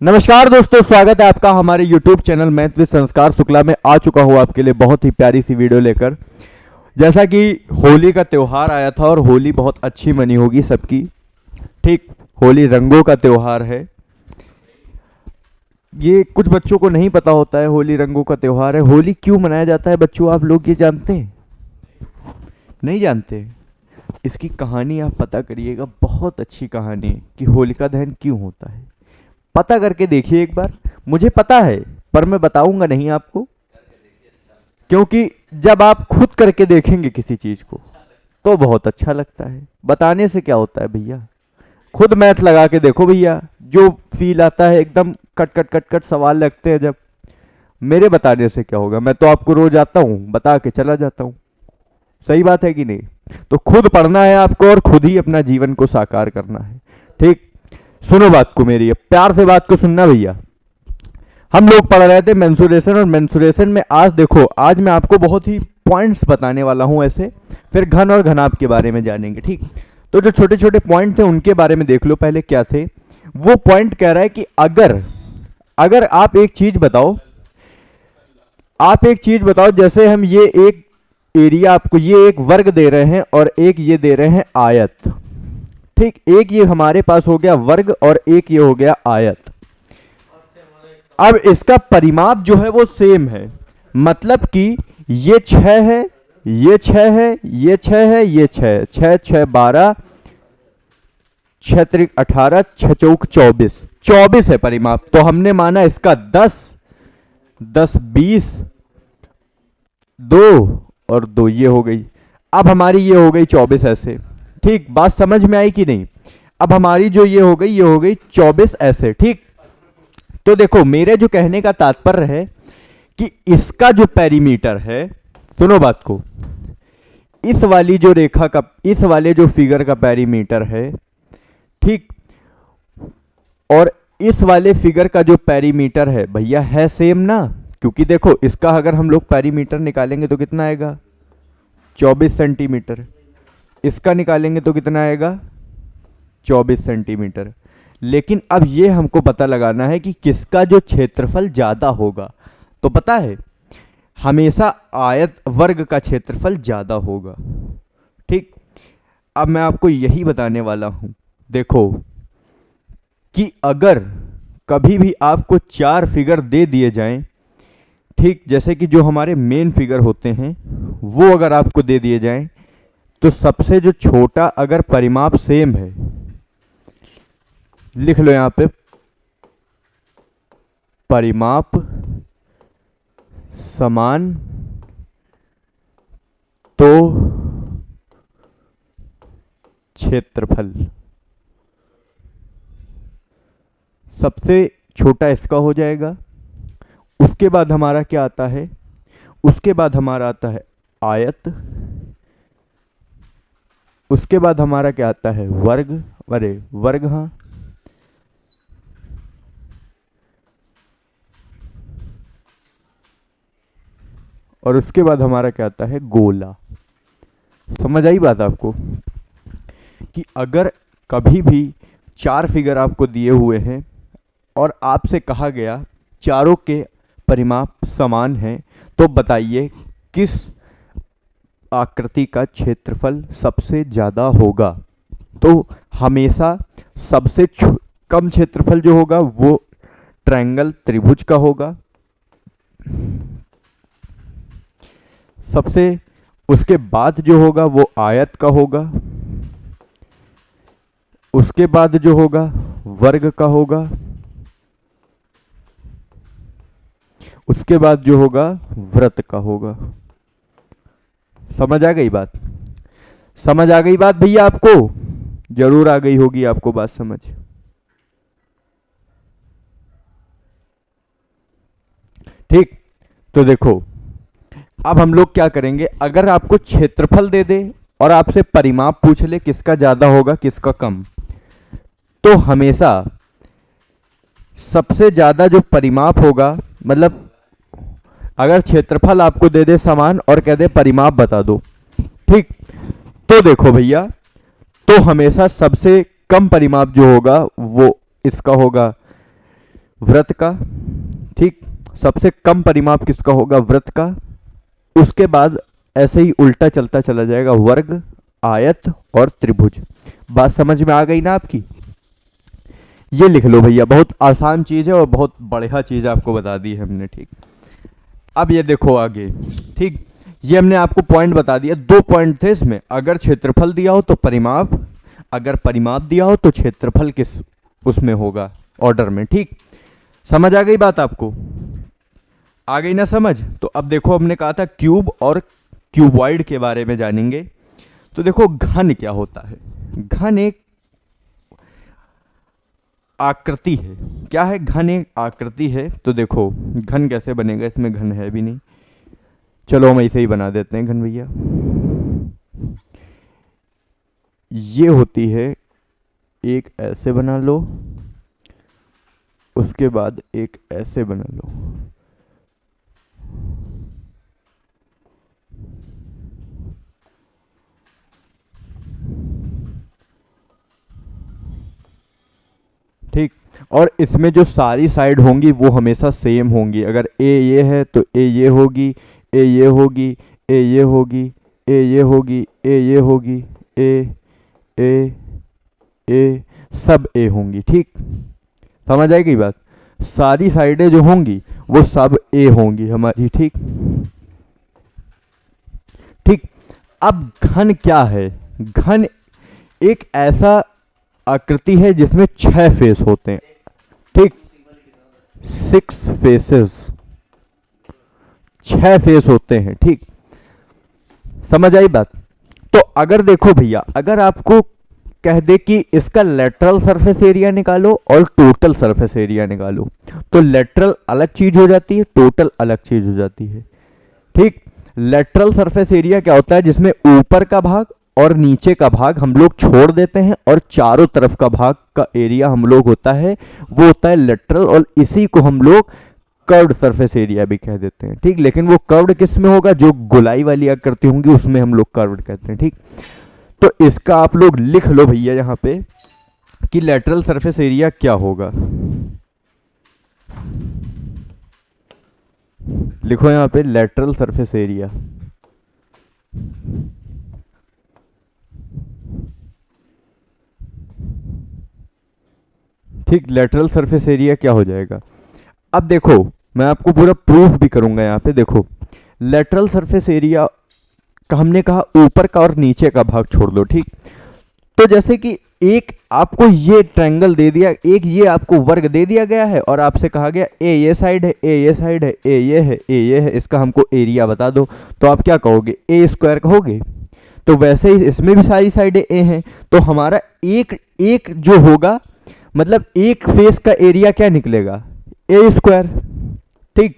नमस्कार दोस्तों, स्वागत है आपका हमारे YouTube चैनल मैथ विद संस्कार शुक्ला में। आ चुका हूँ आपके लिए बहुत ही प्यारी सी वीडियो लेकर। जैसा कि होली का त्यौहार आया था और होली बहुत अच्छी मनी होगी सबकी। ठीक, होली रंगों का त्यौहार है। ये कुछ बच्चों को नहीं पता होता है, होली रंगों का त्यौहार है। होली क्यों मनाया जाता है बच्चों, आप लोग ये जानते हैं? नहीं जानते? इसकी कहानी आप पता करिएगा, बहुत अच्छी कहानी है कि होलिका दहन क्यों होता है। पता करके देखिए एक बार। मुझे पता है पर मैं बताऊंगा नहीं आपको, क्योंकि जब आप खुद करके देखेंगे किसी चीज को तो बहुत अच्छा लगता है। बताने से क्या होता है भैया, खुद मैथ लगा के देखो भैया, जो फील आता है एकदम कट कट कट कट सवाल लगते हैं जब। मेरे बताने से क्या होगा, मैं तो आपको रोज आता हूँ, बता के चला जाता हूँ। सही बात है कि नहीं? तो खुद पढ़ना है आपको और खुद ही अपना जीवन को साकार करना है। ठीक, सुनो बात को मेरी, प्यार से बात को सुनना भैया। हम लोग पढ़ रहे थे मेंसुरेशन, और मेंसुरेशन में आज देखो, आज मैं आपको बहुत ही पॉइंट्स बताने वाला हूं ऐसे, फिर घन और घनाभ के बारे में जानेंगे। ठीक, तो जो छोटे छोटे पॉइंट थे उनके बारे में देख लो पहले क्या थे। वो पॉइंट कह रहा है कि अगर आप एक चीज बताओ, जैसे हम ये एक एरिया आपको, ये एक वर्ग दे रहे हैं और एक ये दे रहे हैं आयत। ठीक, एक ये हमारे पास हो गया वर्ग और एक ये हो गया आयत। अब इसका परिमाप जो है वो सेम है, मतलब कि ये 6 है, ये 6 है, ये 6 है, ये 6, 6 6 12, 6 त्रिक 18, 6 चौक 24, 24 है परिमाप। तो हमने माना इसका 10 10 20, 2 और 2 ये हो गई। अब हमारी ये हो गई 24 ऐसे। ठीक, बात समझ में आई कि नहीं? अब हमारी जो ये हो गई 24 ऐसे। ठीक, तो देखो मेरे जो कहने का तात्पर्य है कि इसका जो पेरीमीटर है, सुनो बात को, इस वाली जो रेखा का, इस वाले जो फिगर का पेरीमीटर है, ठीक, और इस वाले फिगर का जो पेरीमीटर है भैया है सेम ना। क्योंकि देखो इसका अगर हम लोग पेरीमीटर निकालेंगे तो कितना आएगा, 24 सेंटीमीटर। इसका निकालेंगे तो कितना आएगा, 24 सेंटीमीटर। लेकिन अब ये हमको पता लगाना है कि किसका जो क्षेत्रफल ज्यादा होगा। तो पता है हमेशा आयत वर्ग का क्षेत्रफल ज्यादा होगा। ठीक, अब मैं आपको यही बताने वाला हूं। देखो कि अगर कभी भी आपको 4 फिगर दे दिए जाएं, ठीक, जैसे कि जो हमारे मेन फिगर होते हैं वो अगर आपको दे दिए जाएं, तो सबसे जो छोटा अगर परिमाप सेम है, लिख लो यहां पे, परिमाप समान तो क्षेत्रफल। सबसे छोटा इसका हो जाएगा। उसके बाद हमारा क्या आता है, उसके बाद हमारा आता है आयत। उसके बाद हमारा क्या आता है, वर्ग, अरे वर्ग, हाँ, और उसके बाद हमारा क्या आता है, गोला। समझ आई बात आपको कि अगर कभी भी 4 फिगर आपको दिए हुए हैं और आपसे कहा गया चारों के परिमाप समान हैं, तो बताइए किस आकृति का क्षेत्रफल सबसे ज्यादा होगा। तो हमेशा सबसे कम क्षेत्रफल जो होगा वो ट्रायंगल त्रिभुज का होगा। सबसे उसके बाद जो होगा वो आयत का होगा। उसके बाद जो होगा वर्ग का होगा। उसके बाद जो होगा वृत्त का होगा। समझ आ गई बात? समझ आ गई बात भैया आपको? जरूर आ गई होगी आपको बात समझ। ठीक, तो देखो अब हम लोग क्या करेंगे, अगर आपको क्षेत्रफल दे दे और आपसे परिमाप पूछ ले किसका ज्यादा होगा किसका कम, तो हमेशा सबसे ज्यादा जो परिमाप होगा, मतलब अगर क्षेत्रफल आपको दे दे समान और कह दे परिमाप बता दो, ठीक, तो देखो भैया, तो हमेशा सबसे कम परिमाप जो होगा वो इसका होगा वृत्त का, ठीक। सबसे कम परिमाप किसका होगा? वृत्त का। उसके बाद ऐसे ही उल्टा चलता चला जाएगा, वर्ग, आयत और त्रिभुज। बात समझ में आ गई ना आपकी? ये लिख लो भैया, बहुत आसान चीज है और बहुत बढ़िया चीज आपको बता दी है हमने, ठीक। अब ये देखो आगे, ठीक। ये हमने आपको पॉइंट बता दिया, 2 पॉइंट थे इसमें। अगर क्षेत्रफल दिया हो तो परिमाप, अगर परिमाप दिया हो तो क्षेत्रफल किस उसमें होगा, ऑर्डर में, ठीक। समझ आ गई बात आपको? आ गई ना समझ? तो अब देखो, हमने कहा था क्यूब और क्यूबॉइड के बारे में जानेंगे। तो देखो घन क्या होता है? घन एक आकृति है। क्या है? घन एक आकृति है। तो देखो घन कैसे बनेगा, इसमें घन है भी नहीं, चलो हम ऐसे ही बना देते हैं घन भैया। ये होती है, एक ऐसे बना लो, उसके बाद एक ऐसे बना लो। ठीक। और इसमें जो सारी साइड होंगी वो हमेशा सेम होंगी। अगर ए ये है तो ए ये होगी, ए ये होगी, ए ये होगी, ए ये होगी, ए ये होगी, ए ए ए, सब ए होंगी, ठीक। समझ आएगी बात? सारी साइडें जो होंगी वो सब ए होंगी हमारी, ठीक। ठीक। अब घन क्या है? घन एक ऐसा आकृति है जिसमें 6 फेस होते हैं, ठीक। 6 फेसेस, 6 फेस होते हैं, ठीक। समझ आई बात? तो अगर देखो भैया, अगर आपको कह दे कि इसका लेटरल सरफेस एरिया निकालो और टोटल सरफेस एरिया निकालो, तो लेटरल अलग चीज हो जाती है, टोटल अलग चीज हो जाती है, ठीक। लेटरल सरफेस एरिया क्या होता है? जिसमें ऊपर का भाग और नीचे का भाग हम लोग छोड़ देते हैं और चारों तरफ का भाग का एरिया हम लोग होता है, वो होता है लेटरल, और इसी को हम लोग कर्व्ड सरफेस एरिया भी कह देते हैं, ठीक। लेकिन वो कर्व्ड किस में होगा? जो गोलाई वाली आकृति होंगी उसमें हम लोग कर्व्ड कहते हैं, ठीक। तो इसका आप लोग लिख लो भैया यहां पे कि लेटरल सरफेस एरिया क्या होगा। लिखो यहां पे लेटरल सरफेस एरिया। ठीक, लेटरल सरफेस एरिया क्या हो जाएगा? अब देखो मैं आपको पूरा प्रूफ भी करूंगा यहाँ पे। देखो लेटरल सरफेस एरिया का हमने कहा ऊपर का और नीचे का भाग छोड़ दो, ठीक। तो जैसे कि एक आपको ये ट्रायंगल दे दिया, एक ये आपको वर्ग दे दिया गया है और आपसे कहा गया ए ये साइड है, ए ये साइड है, ए ये है, ए ये है, इसका हमको एरिया बता दो। तो आप क्या कहोगे? ए स्क्वायर कहोगे। तो वैसे ही इसमें भी सारी साइडें ए हैं, तो हमारा एक एक जो होगा, मतलब एक फेस का एरिया क्या निकलेगा? ए स्क्वायर, ठीक।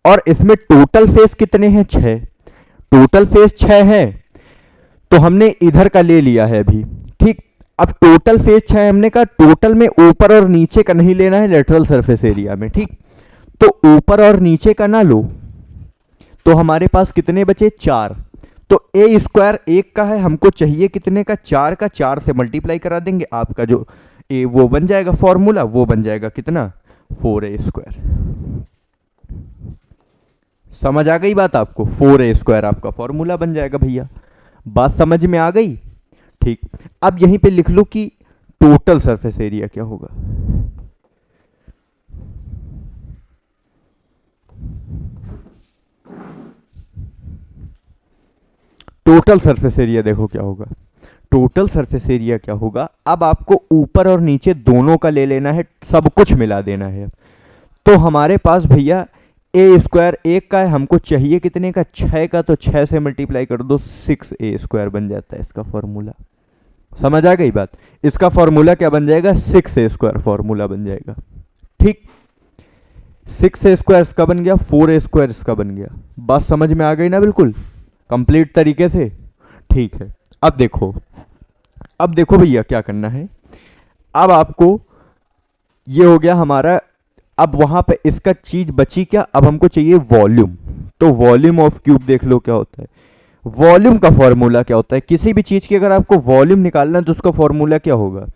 और इसमें टोटल फेस कितने हैं? 6। टोटल फेस 6 है, तो हमने इधर का ले लिया है अभी, ठीक। अब टोटल फेस 6 हमने कहा, टोटल में ऊपर और नीचे का नहीं लेना है लेटरल सरफेस एरिया में, ठीक। तो ऊपर और नीचे का ना लो, तो हमारे पास कितने बचे? 4। तो ए स्क्वायर 1 का है, हमको चाहिए कितने का? 4 का। 4 से मल्टीप्लाई करा देंगे, आपका जो ए वो बन जाएगा फॉर्मूला, वो बन जाएगा कितना? 4a square. समझ आ गई बात आपको? 4a स्क्वायर आपका फॉर्मूला बन जाएगा भैया। बात समझ में आ गई? ठीक। अब यहीं पे लिख लो कि टोटल सरफेस एरिया क्या होगा। टोटल सरफेस एरिया देखो क्या होगा। टोटल सरफेस एरिया क्या होगा? अब आपको ऊपर और नीचे दोनों का ले लेना है, सब कुछ मिला देना है। तो हमारे पास भैया ए स्क्वायर 1 का है, हमको चाहिए कितने का? 6 का। तो 6 से मल्टीप्लाई कर दो, 6a स्क्वायर बन जाता है इसका फॉर्मूला। समझ आ गई बात? इसका फॉर्मूला क्या बन जाएगा? 6a स्क्वायर फॉर्मूला बन जाएगा, ठीक। 6a स्क्वायर इसका बन गया, 4a स्क्वायर इसका बन गया। बात समझ में आ गई ना? बिल्कुल कंप्लीट तरीके से, ठीक है। अब देखो भैया क्या करना है। अब आपको ये हो गया हमारा, अब वहां पे इसका चीज बची क्या? अब हमको चाहिए वॉल्यूम। तो वॉल्यूम ऑफ क्यूब देख लो क्या होता है। वॉल्यूम का फॉर्मूला क्या होता है? किसी भी चीज की अगर आपको वॉल्यूम निकालना है तो उसका फॉर्मूला क्या होगा?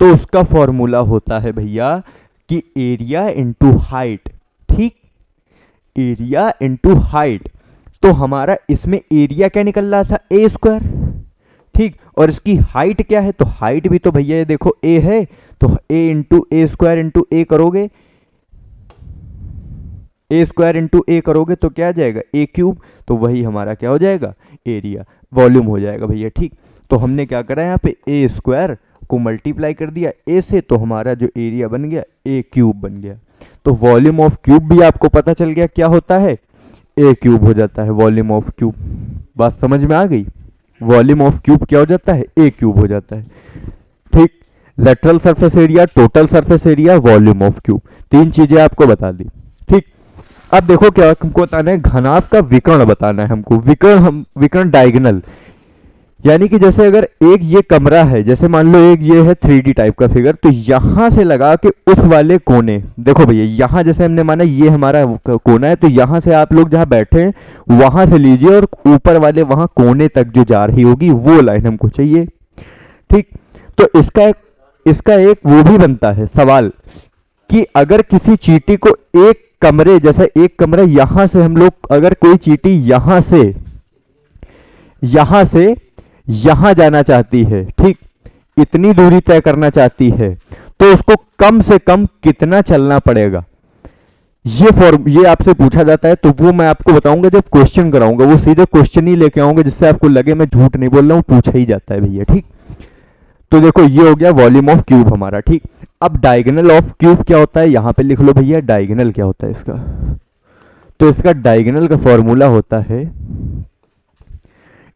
तो उसका फॉर्मूला होता है भैया कि एरिया इंटू हाइट, ठीक, एरिया इंटू हाइट। तो हमारा इसमें एरिया क्या निकल रहा था, ए स्क्वायर, ठीक, और इसकी हाइट क्या है, तो हाइट भी तो भैया ये देखो ए है, तो ए इंटू ए स्क्वायर इंटू ए करोगे, ए स्क्वायर इंटू ए करोगे तो क्या आ जाएगा, ए क्यूब, तो वही हमारा क्या हो जाएगा, एरिया, वॉल्यूम हो जाएगा भैया, ठीक। तो हमने क्या करा यहाँ पे, ए स्क्वायर को मल्टीप्लाई कर दिया ए से, तो हमारा जो एरिया बन गया ए क्यूब बन गया। तो वॉल्यूम ऑफ क्यूब भी आपको पता चल गया क्या होता है, ए क्यूब हो जाता है वॉल्यूम ऑफ क्यूब। बात समझ में आ गई, वॉल्यूम ऑफ क्यूब क्या हो जाता है, ए क्यूब हो जाता है, ठीक। Lateral surface area, total surface area, volume of cube, तीन चीजें आपको बता दी, ठीक। अब देखो क्या हमको बताना है, घनाभ का विकर्ण बताना है हमको, विकर्ण, हम विकर्ण डायगोनल, यानी कि जैसे अगर एक ये कमरा है, जैसे मान लो एक ये है 3D टाइप का फिगर, तो यहां से लगा के उस वाले कोने, देखो भैया यहां जैसे हमने माना ये हमारा कोना है, तो यहां से आप लोग जहां बैठे हैं वहां से लीजिए और ऊपर वाले वहां कोने तक जो जा रही होगी वो लाइन हमको चाहिए, ठीक। तो इसका एक वो भी बनता है सवाल कि अगर किसी चींटी को एक कमरे, जैसे एक कमरा यहां से हम लोग, अगर कोई चींटी यहां से यहां जाना चाहती है, ठीक, इतनी दूरी तय करना चाहती है, तो उसको कम से कम कितना चलना पड़ेगा, ये आपसे पूछा जाता है। तो वो मैं आपको बताऊंगा जब क्वेश्चन कराऊंगा, वो सीधे क्वेश्चन ही लेके आऊंगा जिससे आपको लगे मैं झूठ नहीं बोल रहा हूं, पूछा ही जाता है भैया, ठीक। तो देखो ये हो गया वॉल्यूम ऑफ क्यूब हमारा, ठीक। अब डायगोनल ऑफ क्यूब क्या होता है, यहां पे लिख लो भैया, डायगोनल क्या होता है इसका, तो इसका डायगोनल का फॉर्मूला होता है,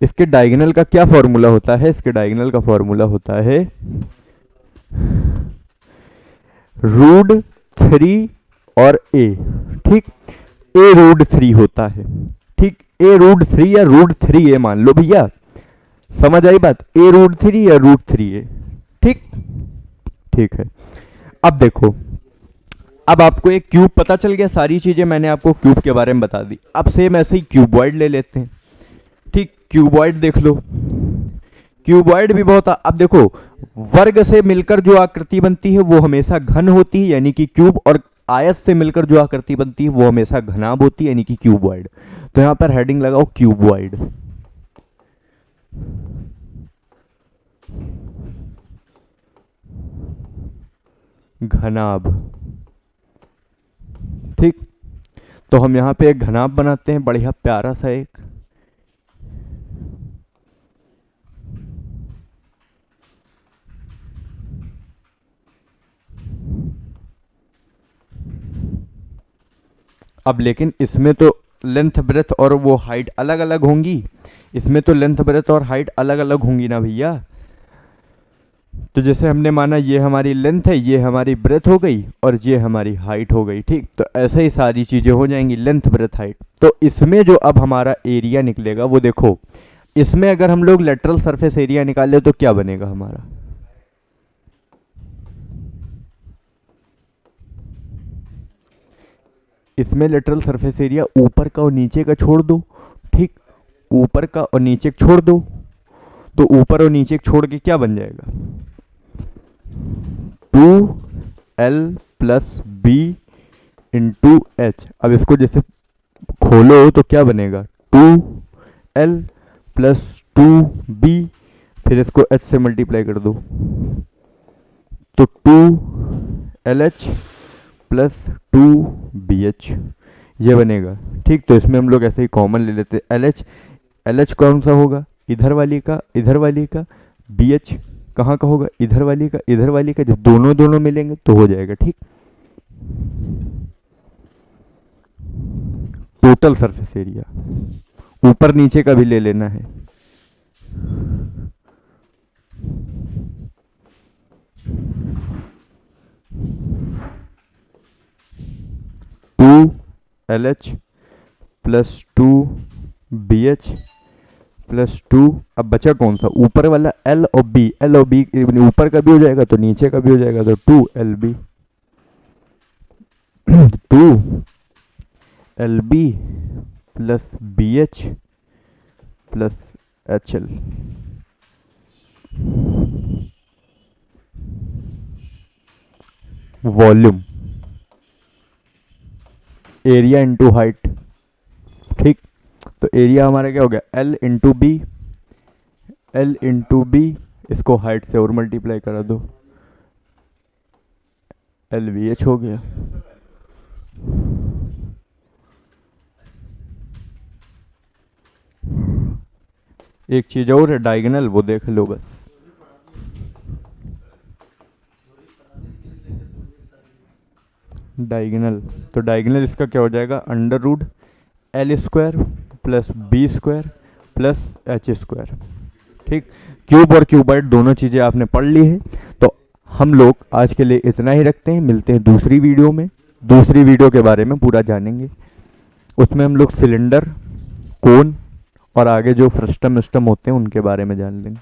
इसके डायगोनल का क्या फॉर्मूला होता है, इसके डायगोनल का फॉर्मूला होता है √3 और a, ठीक, a √3 होता है, ठीक, a √3 या √3a मान लो भैया, समझ आई बात, a √3 या √3a, ठीक, ठीक है। अब देखो, अब आपको एक क्यूब पता चल गया, सारी चीजें मैंने आपको क्यूब के बारे में बता दी। अब सेम ऐसे ही क्यूबॉइड ले लेते हैं, ठीक, क्यूबॉइड देख लो, क्यूबॉइड भी बहुत, अब देखो वर्ग से मिलकर जो आकृति बनती है वो हमेशा घन होती है यानी कि क्यूब, और आयत से मिलकर जो आकृति बनती है वो हमेशा घनाभ होती है यानी कि क्यूबॉइड। तो यहां पर हेडिंग लगाओ क्यूबॉइड, घनाभ, ठीक। तो हम यहां पे एक घनाभ बनाते हैं, बढ़िया प्यारा सा एक, अब लेकिन इसमें तो लेंथ ब्रेथ और वो हाइट अलग अलग होंगी, इसमें तो लेंथ ब्रेथ और हाइट अलग अलग होंगी ना भैया। तो जैसे हमने माना ये हमारी लेंथ है, ये हमारी ब्रेथ हो गई और ये हमारी हाइट हो गई, ठीक। तो ऐसे ही सारी चीजें हो जाएंगी, लेंथ ब्रेथ हाइट। तो इसमें जो अब हमारा एरिया निकलेगा वो देखो, इसमें अगर हम लोग लेटरल सरफेस एरिया निकाले तो क्या बनेगा हमारा, इसमें लेटरल सरफेस एरिया ऊपर का और नीचे का छोड़ दो, ठीक, ऊपर का और नीचे का छोड़ दो, तो ऊपर और नीचे छोड़ के क्या बन जाएगा, 2l + b × h। अब इसको जैसे खोलो तो क्या बनेगा, 2l + 2b, फिर इसको h से मल्टीप्लाई कर दो, तो 2lh + 2bh ये बनेगा, ठीक। तो इसमें हम लोग ऐसे ही कॉमन ले लेते हैं, LH कौन सा होगा, इधर वाली का, इधर वाली का, BH कहाँ का होगा, इधर वाली का, इधर वाली का, जब दोनों दोनों मिलेंगे तो हो जाएगा, ठीक। टोटल सरफेस एरिया, ऊपर नीचे का भी ले लेना है, LH + 2BH + 2, अब बचा कौन सा, ऊपर वाला L और B, L और B ऊपर का भी हो जाएगा तो नीचे का भी हो जाएगा, तो 2LB 2LB + BH + HL। Volume, area into height, ठीक। तो एरिया हमारा क्या हो गया, L into B, L into B, इसको हाइट से और मल्टीप्लाई करा दो, एल वी एच हो गया। एक चीज और है डायगोनल, वो देख लो बस। डायगोनल, तो डायगोनल इसका क्या हो जाएगा, under root L square plus B square plus H square, ठीक। क्यूब और क्यूबाइड दोनों चीज़ें आपने पढ़ ली है। तो हम लोग आज के लिए इतना ही रखते हैं, मिलते हैं दूसरी वीडियो में। दूसरी वीडियो के बारे में पूरा जानेंगे, उसमें हम लोग सिलेंडर, कोन और आगे जो फ्रस्टम विस्टम होते हैं उनके बारे में जान लेंगे।